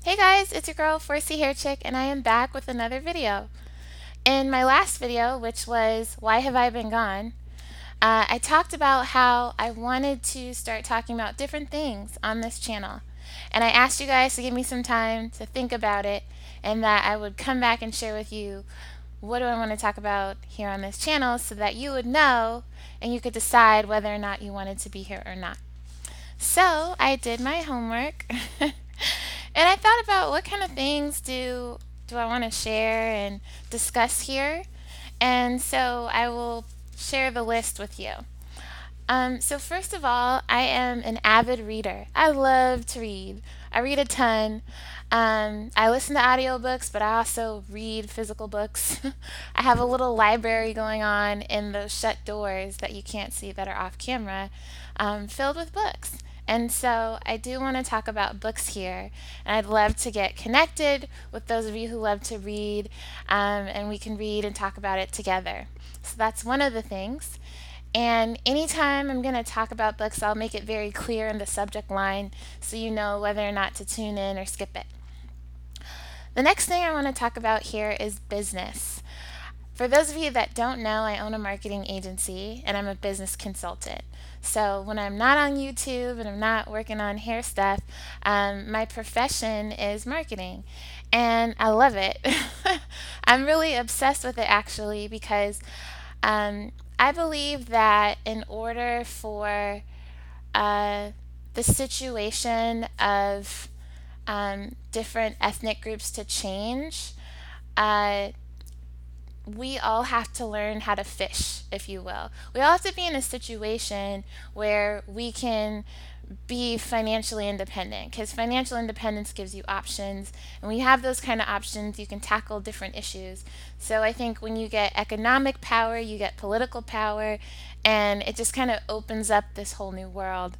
Hey guys, it's your girl 4C Hair Chick, and I am back with another video. In my last video, which was Why Have I Been Gone, I talked about how I wanted to start talking about different things on this channel. And I asked you guys to give me some time to think about it, and that I would come back and share with you what do I want to talk about here on this channel so that you would know and you could decide whether or not you wanted to be here or not. So I did my homework and I thought about what kind of things do I want to share and discuss here. And so I will share the list with you. So first of all, I am an avid reader. I love to read. I read a ton. I listen to audiobooks, but I also read physical books. I have a little library going on in those shut doors that you can't see that are off camera, filled with books. And so I do want to talk about books here, and I'd love to get connected with those of you who love to read, and we can read and talk about it together. So that's one of the things. And anytime I'm going to talk about books, I'll make it very clear in the subject line so you know whether or not to tune in or skip it. The next thing I want to talk about here is business. For those of you that don't know, I own a marketing agency and I'm a business consultant. So when I'm not on YouTube and I'm not working on hair stuff, my profession is marketing. And I love it. I'm really obsessed with it actually because I believe that in order for the situation of different ethnic groups to change, uh, we all have to learn how to fish, if you will. We all have to be in a situation where we can be financially independent because financial independence gives you options, and when you have those kind of options you can tackle different issues. So I think when you get economic power you get political power, and it just kind of opens up this whole new world.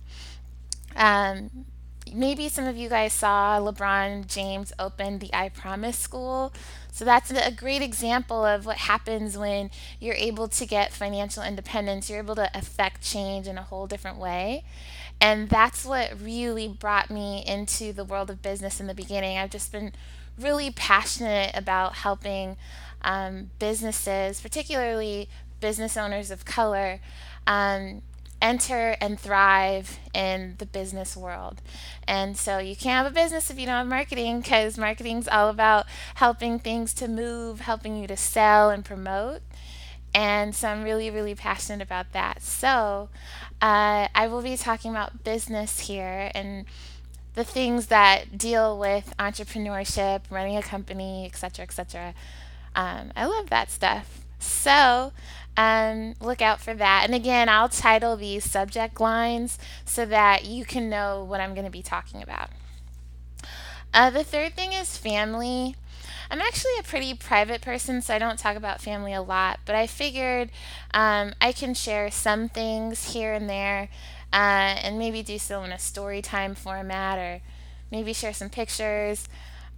um, Maybe some of you guys saw LeBron James open the I Promise School. So that's a great example of what happens when you're able to get financial independence. You're able to affect change in a whole different way. And that's what really brought me into the world of business in the beginning. I've just been really passionate about helping businesses, particularly business owners of color, um, enter and thrive in the business world. And so you can't have a business if you don't have marketing, because marketing's all about helping things to move, helping you to sell and promote. And so I'm really, really passionate about that. So I will be talking about business here and the things that deal with entrepreneurship, running a company, etc., etc. I love that stuff. So look out for that. And again, I'll title these subject lines so that you can know what I'm going to be talking about. The third thing is family. I'm actually a pretty private person, so I don't talk about family a lot, but I figured I can share some things here and there, and maybe do so in a story time format, or maybe share some pictures.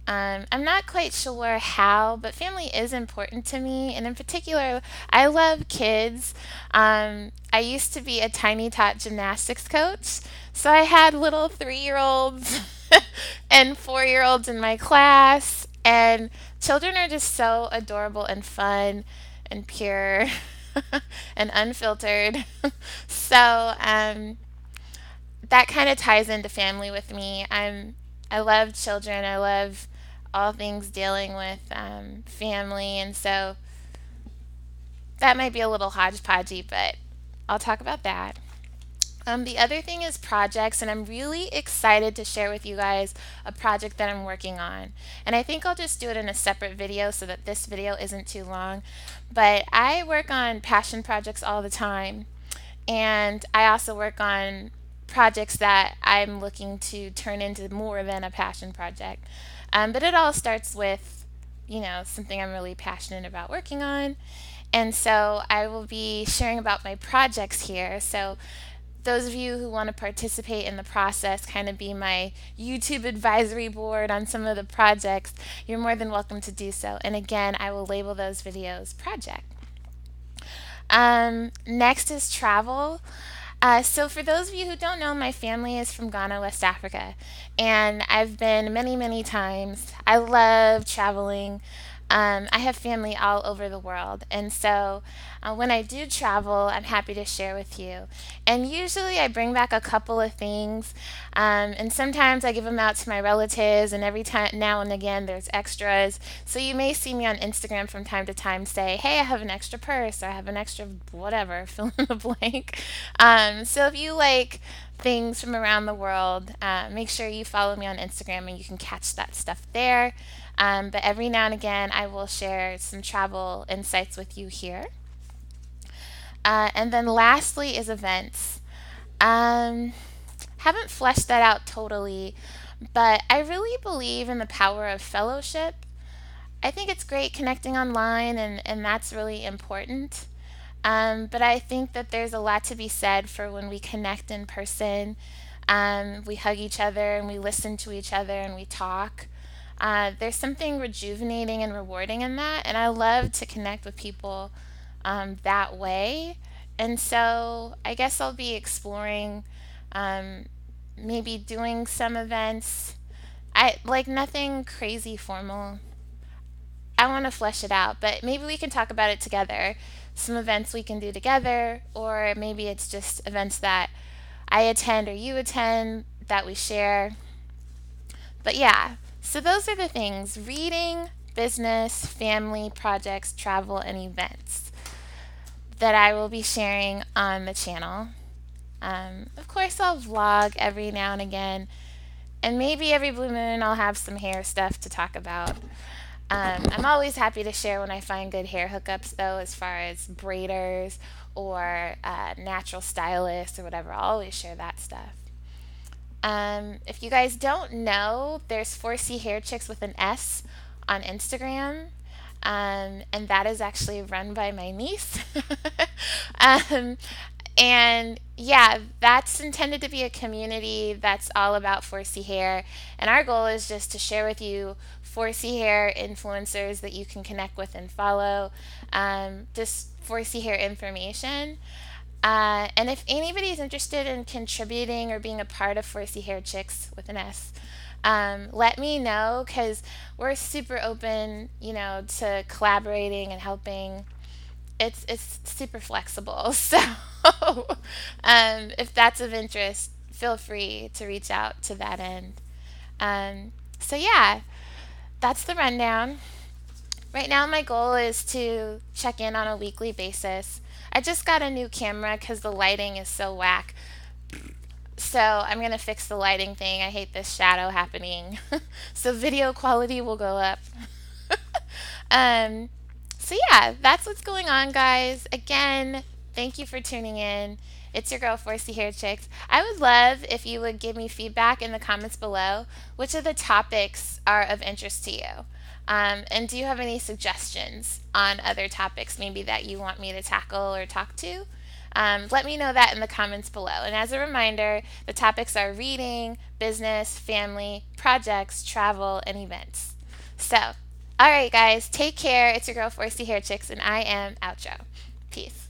I'm not quite sure how, but family is important to me, and in particular, I love kids. I used to be a tiny tot gymnastics coach, so I had little 3-year-olds and 4-year-olds in my class, and children are just so adorable and fun and pure and unfiltered. So that kind of ties into family with me. I love children. I love all things dealing with family, and so that might be a little hodgepodgey, but I'll talk about that. The other thing is projects, and I'm really excited to share with you guys a project that I'm working on. And I think I'll just do it in a separate video so that this video isn't too long. But I work on passion projects all the time, and I also work on projects that I'm looking to turn into more than a passion project. But it all starts with, something I'm really passionate about working on. And so I will be sharing about my projects here. So those of you who want to participate in the process, kind of be my YouTube advisory board on some of the projects, you're more than welcome to do so. And again, I will label those videos project. Next is travel. So, for those of you who don't know, my family is from Ghana, West Africa, and I've been many, many times. I love traveling. I have family all over the world, and so when I do travel, I'm happy to share with you. And usually, I bring back a couple of things, and sometimes I give them out to my relatives, and every time now and again, there's extras. So, you may see me on Instagram from time to time say, "Hey, I have an extra purse," or "I have an extra whatever," fill in the blank. So if you like things from around the world, make sure you follow me on Instagram and you can catch that stuff there. But every now and again, I will share some travel insights with you here. And then lastly is events. Um, haven't fleshed that out totally, but I really believe in the power of fellowship. I think it's great connecting online, and that's really important. But I think that there's a lot to be said for when we connect in person. We hug each other and we listen to each other and we talk. There's something rejuvenating and rewarding in that, and I love to connect with people that way. And so I guess I'll be exploring um, maybe doing some events. I like nothing crazy formal. I want to flesh it out, but maybe we can talk about it together. Some events we can do together, or maybe it's just events that I attend or you attend that we share. But yeah, so those are the things: reading, business, family, projects, travel, and events that I will be sharing on the channel. Of course, I'll vlog every now and again, and maybe every blue moon I'll have some hair stuff to talk about. I'm always happy to share when I find good hair hookups, though, as far as braiders or natural stylists or whatever. I'll always share that stuff. If you guys don't know, there's 4C Hair Chicks with an S on Instagram. And that is actually run by my niece. um, and yeah, that's intended to be a community that's all about 4C hair. And our goal is just to share with you 4C hair influencers that you can connect with and follow. Just 4C hair information. And if anybody's interested in contributing or being a part of 4C Hair Chicks with an S, let me know because we're super open, to collaborating and helping. It's super flexible. So if that's of interest, feel free to reach out to that end. So yeah, that's the rundown. Right now, my goal is to check in on a weekly basis. I just got a new camera because the lighting is so whack. So I'm going to fix the lighting thing. I hate this shadow happening. So video quality will go up. um, so yeah, that's what's going on, guys. Again, thank you for tuning in. It's your girl, 4C Hair Chicks. I would love if you would give me feedback in the comments below. Which of the topics are of interest to you? And do you have any suggestions on other topics maybe that you want me to tackle or talk to? Let me know that in the comments below. And as a reminder, the topics are reading, business, family, projects, travel, and events. So, all right, guys, take care. It's your girl, 4C Hair Chicks, and I am outro. Peace.